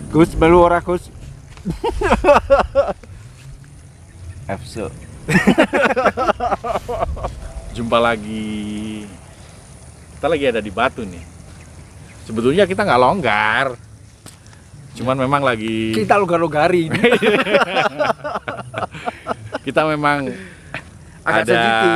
Gus melu ora Gus? FC. Jumpa lagi. Kita lagi ada di Batu nih. Sebetulnya kita nggak longgar. Cuman memang lagi Kita longgar-longgari. kita memang Agak ada sensitif.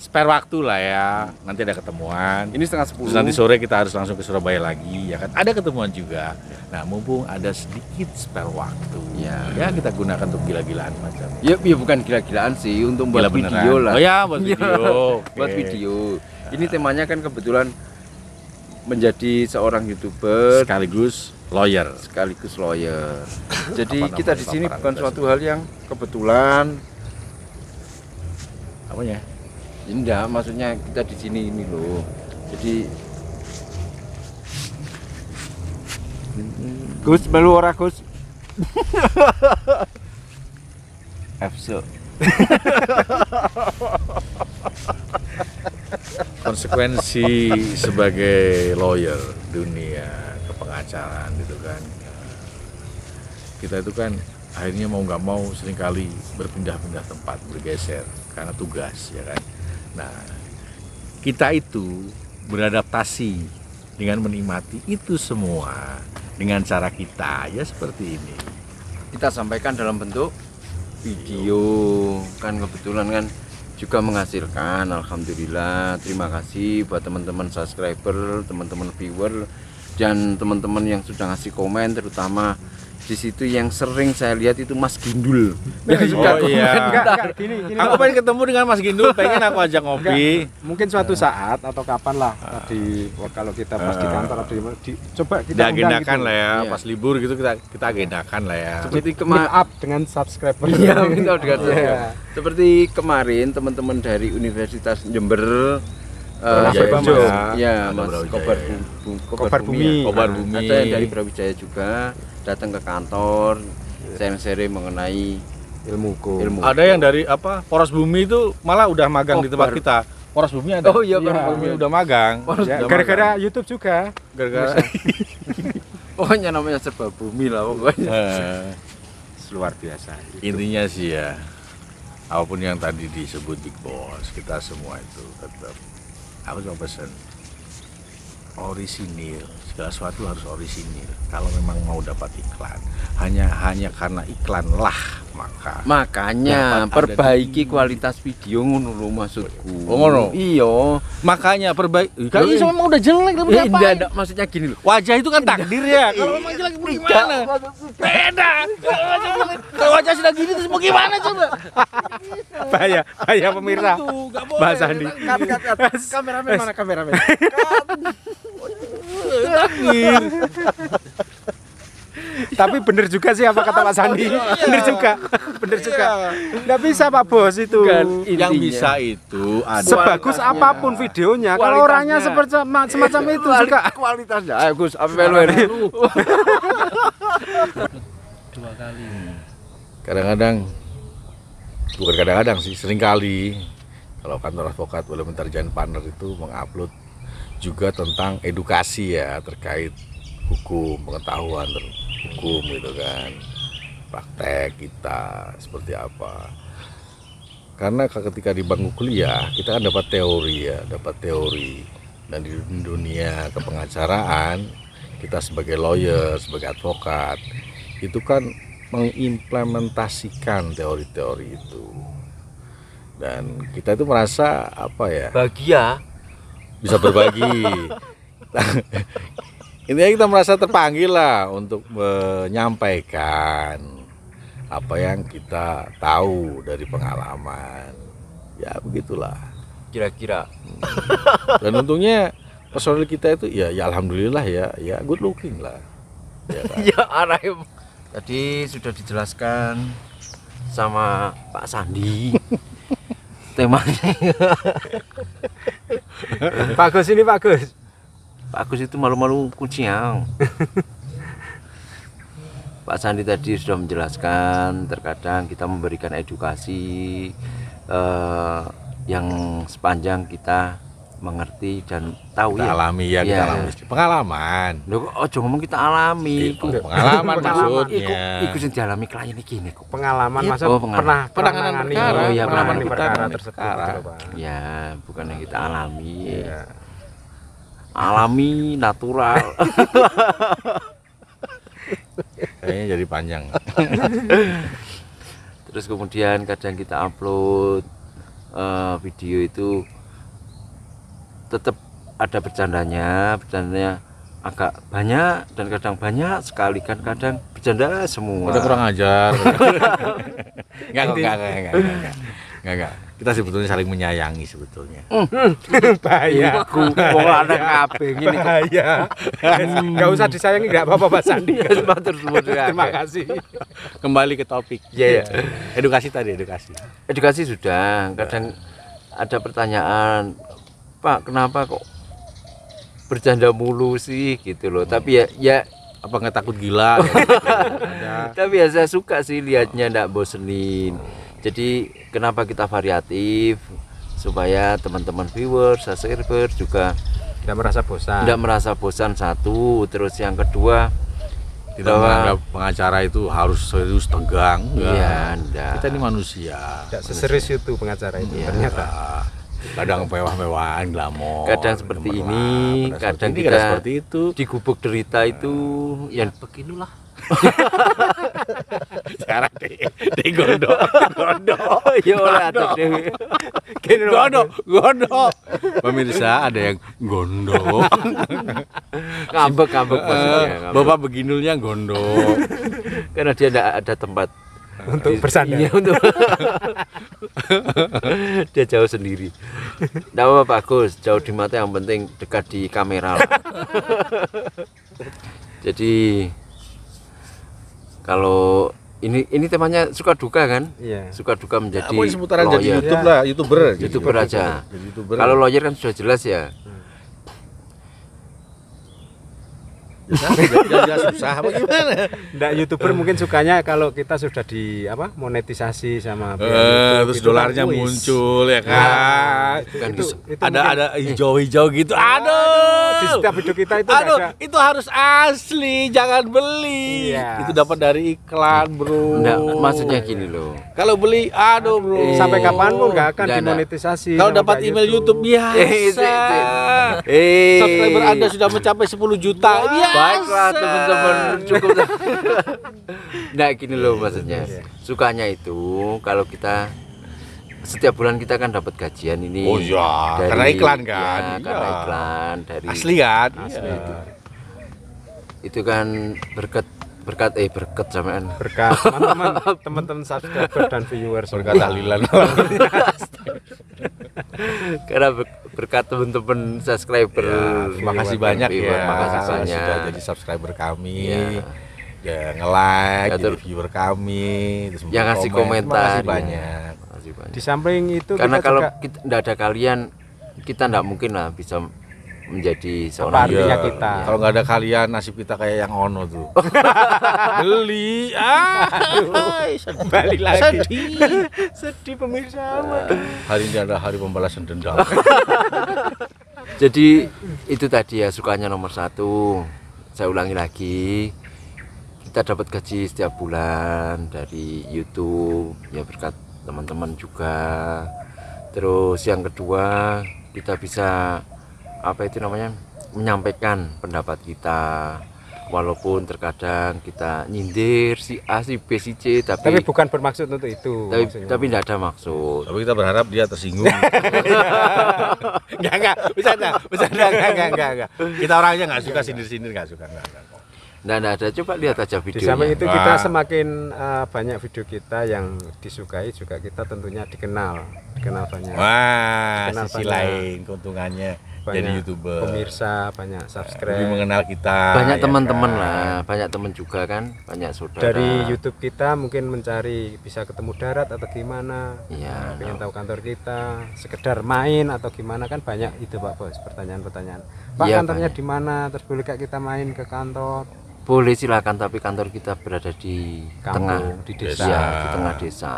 spare waktu lah ya. Nanti ada ketemuan. Ini setengah 10. Terus nanti sore kita harus langsung ke Surabaya lagi ya kan. Ada ketemuan juga. Nah, mumpung ada sedikit spare waktu. Ya kita gunakan untuk gila-gilaan macam. Ya bukan gila-gilaan sih, untuk buat Gila beneran. video lah. Oh ya, buat video. Buat Oke. video. Ini temanya kan kebetulan menjadi seorang YouTuber Sekaligus lawyer. sekaligus lawyer. Jadi Apa kita namanya, di sini paparan bukan kita suatu hal yang kebetulan. Apanya? Enggak, maksudnya kita di sini ini loh. Jadi Gus melu ora Gus? FC. Konsekuensi sebagai lawyer dunia kepengacaraan gitu kan. Kita itu kan akhirnya mau nggak mau seringkali berpindah-pindah tempat, bergeser karena tugas ya kan. Nah, kita itu beradaptasi dengan menikmati itu semua dengan cara kita ya seperti ini. Kita sampaikan dalam bentuk video, kan kebetulan kan juga menghasilkan. Alhamdulillah, terima kasih buat teman-teman subscriber, teman-teman viewer, dan teman-teman yang sudah ngasih komen, terutama di situ yang sering saya lihat itu Mas Gindul yang suka Oh, iya. komen. Enggak, gini Aku pengen ketemu dengan Mas Gindul, pengen aku ajak ngopi. mungkin suatu saat atau kapan lah tadi kalau kita pas di kantor atau coba kita undang Diagendakan gitu. lah ya, Iya. pas libur gitu kita agendakan lah ya. Seperti Meet up dengan subscriber. Iya, minta dengan Iya. seperti kemarin teman-teman dari Universitas Jember, Brawijaya Mas, juga. ya Ada Mas Brawijaya. Kobar Bumi. Kobar Bumi. Ada yang dari Brawijaya juga datang ke kantor, sharing-sharing mengenai Ilmuku. ilmu. Ada yang dari apa? Poros Bumi itu malah udah magang di tempat Kobar. kita. Poros Bumi ada. Oh iya, Iya. Poros Bumi udah magang. Ya, Udah gara-gara magang. YouTube juga. Gara-gara Pokoknya namanya serba bumi lah pokoknya. luar biasa. Intinya sih ya, apapun yang tadi disebut Big Boss, kita semua itu tetap aku cuma pesen orisinil, segala sesuatu harus orisinil. Kalau memang mau dapat iklan, hanya karena iklan lah Makanya Dapat ada perbaiki di- kualitas video ngono lho maksudku. Oh, ngono? Iya. makanya perbaiki. Kalau Loh, memang udah jelek tapi Enggak, ngapain? enggak, maksudnya gini loh. Wajah itu kan takdir ya. Kalau memang jelek mau gimana? Beda. Kalau wajah sudah gini terus mau gimana coba? Bahaya pemirsa. Itu nggak boleh. Bahasa Andi. Kameramen mana kameramen? Takdir. Tapi bener juga sih apa kata Pak Sandi. Bener juga. Bener juga. Nggak bisa Pak Bos itu. Bukan. Yang Intinya. bisa itu ada. Sebagus Kualitasnya. apapun videonya, kalau Kualitasnya. orangnya seperti semacam itu juga. Kualitasnya. Ayo Gus, apa melu ini? Kadang-kadang, bukan kadang-kadang sih, seringkali kalau kantor advokat Parliamentary Joint Partner itu mengupload juga tentang edukasi ya terkait hukum, pengetahuan hukum gitu kan, praktek kita seperti apa. Karena ketika di bangku kuliah kita kan dapat teori dan di dunia kepengacaraan kita sebagai lawyer, sebagai advokat itu kan mengimplementasikan teori-teori itu, dan kita itu merasa apa ya, Bahagia. bisa berbagi. Intinya kita merasa terpanggil lah untuk menyampaikan apa yang kita tahu dari pengalaman. Ya begitulah. Kira-kira. Dan untungnya personil kita itu ya alhamdulillah ya good looking lah. Ya kan? Ya arahnya. Tadi sudah dijelaskan sama Pak Sandi. Temanya. Pak Gus ini Pak Gus. Pak Agus itu malu-malu kucing. Pak Sandi tadi sudah menjelaskan, terkadang kita memberikan edukasi yang sepanjang kita mengerti dan tahu Kita ya. alami ya, kita alami pengalaman. Lho kok ojo ngomong kita alami. Itu pengalaman maksudnya. Iku sing dialami klien iki nih kok. Pengalaman Iya, masa oh, pengalaman. pernah Penanganan menangani perkara. Oh, iya, menangani penanganan perkara perkara. tersebut Perkara. gitu, Pak. Ya, bukan yang kita alami. Iya. Alami, natural. Kayaknya jadi panjang. Terus kemudian kadang kita upload video itu tetap ada bercandanya agak banyak dan kadang banyak sekali kan, kadang bercanda semua. Udah kurang ajar. Enggak. Kita sebetulnya saling menyayangi sebetulnya. Bahaya. Aku wong lanang kabeh ngene kok. Bahaya. Enggak usah disayangi enggak apa-apa Pak Sandi. Matur suwun. Terima kasih. Kembali ke topik. Iya. Edukasi tadi, edukasi. Edukasi sudah, kadang ada pertanyaan, Pak kenapa kok bercanda mulu sih gitu loh. Tapi ya Apa nggak takut gila? tapi ya saya suka sih lihatnya, ndak bosenin. Jadi kenapa kita variatif supaya teman-teman viewers, subscriber juga Tidak merasa bosan. tidak merasa bosan, satu. Terus yang kedua, Tidak menganggap pengacara itu harus serius tegang. iya, Enggak. ndak. Kita ini manusia. Tidak seserius itu pengacara itu Iya. ternyata. Kadang mewah-mewahan, glamor. Kadang seperti ini, kadang seperti ini, kita kadang seperti itu. di gubuk derita itu yang beginilah. Sekarang di gondok. Ya oleh atur dewe. Gondok. Pemirsa ada yang gondok. Ngambek maksudnya. ngambek. Bapak beginulnya gondok. Karena dia tidak ada tempat Untuk bersandar. Iya, untuk dia jauh sendiri. Tidak apa-apa, bagus, jauh di mata, yang penting dekat di kamera lah. Jadi kalau ini temanya suka duka kan? Iya. Suka duka menjadi Apa seputaran jadi lawyer. YouTube lah, YouTuber. YouTuber aja. Jadi YouTuber. Kalau lawyer kan sudah jelas ya. Jangan susah apa gimana? Nggak, YouTuber mungkin sukanya kalau kita sudah di monetisasi sama pihak YouTube, Terus itu dolarnya kan, wis. muncul ya kan. Bukan Itu mungkin- Ada hijau-hijau gitu. Aduh. di setiap video kita itu nggak Aduh, ada. itu harus asli, jangan beli. Iya. Itu dapat dari iklan, Bro. Enggak, maksudnya gini loh. Kalau beli, aduh, Bro. Sampai kapanpun nggak akan Nggak, dimonetisasi. Kalau sama dapat pihak email YouTube biasa. Subscriber Anda sudah mencapai 10 juta. Baiklah teman-teman, cukup. Nah gini loh maksudnya, sukanya itu kalau kita setiap bulan kita kan dapat gajian ini. Oh iya, karena iklan kan? Ya, karena Iya. iklan dari Asli kan? Asli Iya. itu. itu kan berkat sampean. Berkat teman-teman subscriber dan viewers. Berkat tahlilan. Karena berkat teman-teman subscriber. Terima kasih banyak ya. Terima kasih banyak. Sudah jadi subscriber kami. Iya. Ya, nge-like, Ya, jadi viewer kami. Terus Yang ngasih komen. komentar. Terima kasih ya. banyak. Terima kasih banyak. Di samping itu Karena kita kalau juga kita tidak ada kalian, kita tidak mungkin lah bisa menjadi apa seorang artinya Iya. kita. Kalau nggak ada kalian, nasib kita kayak yang Ono tuh. Beli. Balik lagi. Sedih. Sedih pemirsa. Hari ini adalah hari pembalasan dendam. Jadi itu tadi ya, sukanya nomor satu. Saya ulangi lagi, kita dapat gaji setiap bulan dari YouTube ya, berkat teman-teman juga. Terus yang kedua, kita bisa menyampaikan pendapat kita, walaupun terkadang kita nyindir si A, si B, si C, Tapi tapi bukan bermaksud untuk itu. maksudnya. tidak ada maksud. Tapi kita berharap dia tersinggung. Enggak. Bercanda. Enggak. Kita orangnya nggak suka sindir-sindir, nggak suka. Enggak. Tidak ada, coba lihat aja Di videonya. samping itu kita Wah. semakin banyak video kita yang disukai, juga kita tentunya dikenal banyak. Wah, Kenal sisi banyak. lain keuntungannya jadi Banyak YouTuber. pemirsa, banyak Lebih subscribe. mengenal kita. Banyak ya teman-teman kan? lah, banyak teman juga kan, banyak saudara. Dari YouTube kita mungkin mencari bisa ketemu darat atau gimana. Iya. Pengen tahu kantor kita, sekedar main atau gimana, kan banyak itu Pak Bos, pertanyaan-pertanyaan. Pak, Iya, kantornya banyak. di mana? Terus boleh kayak kita main ke kantor? Boleh silakan, tapi kantor kita berada di Kampung, tengah di desa. Iya, di tengah desa.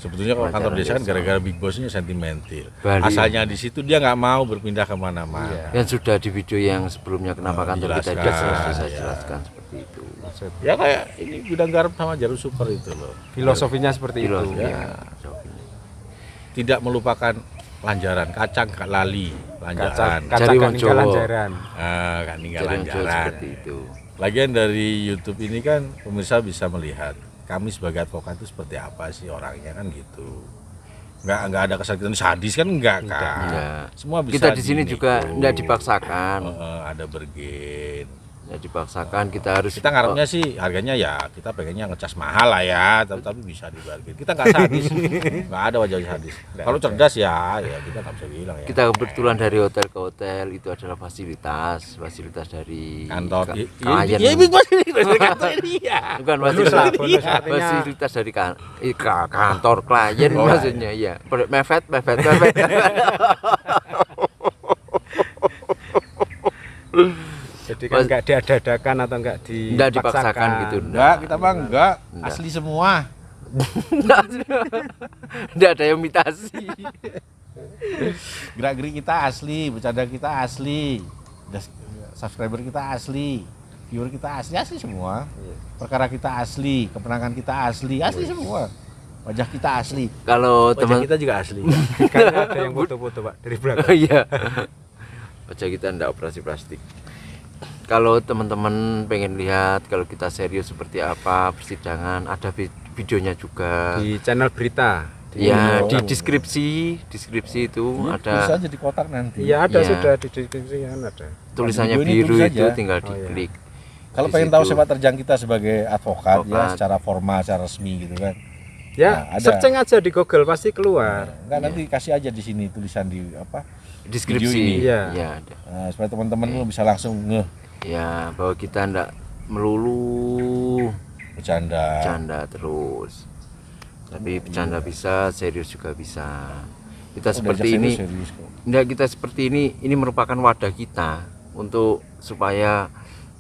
Sebetulnya kalau kantor Pelajaran desa kan desa. gara-gara big bossnya sentimental. Bali. Asalnya di situ dia nggak mau berpindah kemana-mana. Dan sudah di video yang sebelumnya kenapa kantor kita dijelaskan, sudah saya ya. jelaskan seperti itu. Ya kayak ini Gudang Garam sama Jarum Super itu loh. Filosofinya seperti itu. Filosofi. Ya. Tidak melupakan lanjaran, kacang gak lali lanjaran. Kaca Jari kan Wonjowo. lanjaran. Gak ninggal Jalan jauh lanjaran. seperti itu. Lagian dari YouTube ini kan pemirsa bisa melihat kami sebagai advokat itu seperti apa sih orangnya kan gitu. Nggak ada kesan kita sadis kan enggak kan. Enggak. Semua bisa Kita di sini juga dinego. enggak dipaksakan. Ada bergen. Enggak dipaksakan, kita harus Kita ngarepnya sih harganya ya kita pengennya ngecas mahal lah ya, tapi bisa dibargain. Kita nggak sadis, nggak ada wajah sadis. Kalau cerdas ya kita nggak bisa bilang ya. kita kebetulan dari hotel ke hotel itu adalah fasilitas dari Kantor, klien. iya big boss ini dari kantor ini ya. Bukan Bonus lah, bonus artinya. fasilitas dari kantor klien Oh, maksudnya ya. Mepet. Jadi kan nggak diadakan atau nggak Enggak dipaksakan gitu. Enggak, kita bang enggak, Enggak. asli semua. Enggak ada yang imitasi. Gerak-gerik kita asli, bercanda kita asli, subscriber kita asli, viewer kita asli semua. Perkara kita asli, kemenangan kita asli semua. Wajah kita asli. Kalau teman kita juga asli. Karena ada yang foto-foto Pak dari belakang. Oh iya. Wajah kita enggak operasi plastik. Kalau teman-teman pengen lihat kalau kita serius seperti apa persidangan, ada videonya juga. Di channel berita. Ya, di deskripsi itu ada Bisa jadi kotak nanti. Iya ada Iya. sudah di deskripsian ada. tulisannya Video ini biru tulis itu aja. tinggal Oh, iya. diklik. Kalau Di pengen situ. tahu sepak terjang kita sebagai advokat, ya Advokat. secara formal, secara resmi gitu kan. Ya, Nah, ada. searching aja di Google pasti keluar. Enggak nanti kasih aja di sini tulisan di apa? Deskripsi. Video ini. Iya. Ya, ada. Nah, supaya teman-teman lu bisa langsung ngeh Ya, bahwa kita ndak melulu bercanda. bercanda terus. Tapi bercanda bisa, serius juga bisa. Kita Udah seperti ajak ini, serius kok. enggak kita seperti ini merupakan wadah kita untuk supaya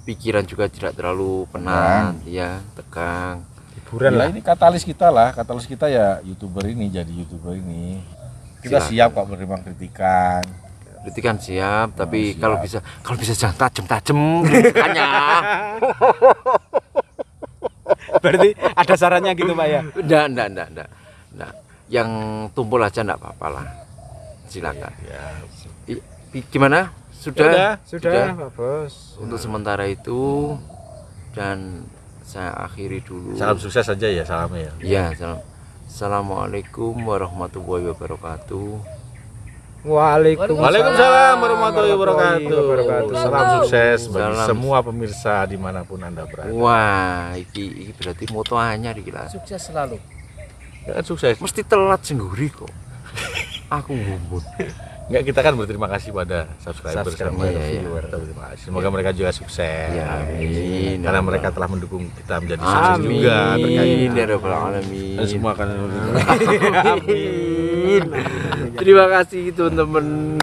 pikiran juga tidak terlalu penat, ya, tegang. Hiburan Ya, lah. ini katalis kita ya YouTuber ini jadi YouTuber ini. Kita Silakan. siap kok menerima kritikan. Kritikan siap, tapi siap. kalau bisa jangan tajam-tajam kritikannya. Berarti ada sarannya gitu Pak ya. Enggak. Yang tumpul aja enggak apa-apa lah. Silakan. Ya. Gimana? Sudah? Sudah Pak Bos. Untuk sementara itu dan saya akhiri dulu. Salam sukses aja ya salamnya ya. Ya, salam. Assalamualaikum warahmatullahi wabarakatuh. Waalaikumsalam warahmatullahi wabarakatuh. Salam sukses bagi Salam. semua pemirsa dimanapun anda berada. Wah, iki berarti moto anyar iki lah. Sukses selalu. Ya, sukses. Mesti telat sengguri kok. Aku ngumpul. Enggak, kita kan berterima kasih pada subscriber sama Subscriber, ya, viewer. Terima kasih. Semoga mereka juga sukses. Ya, amin. Karena mereka telah mendukung kita menjadi sukses juga terkait. Amin ya rabbal alamin. Dan semua akan Amin. Terima kasih teman-teman.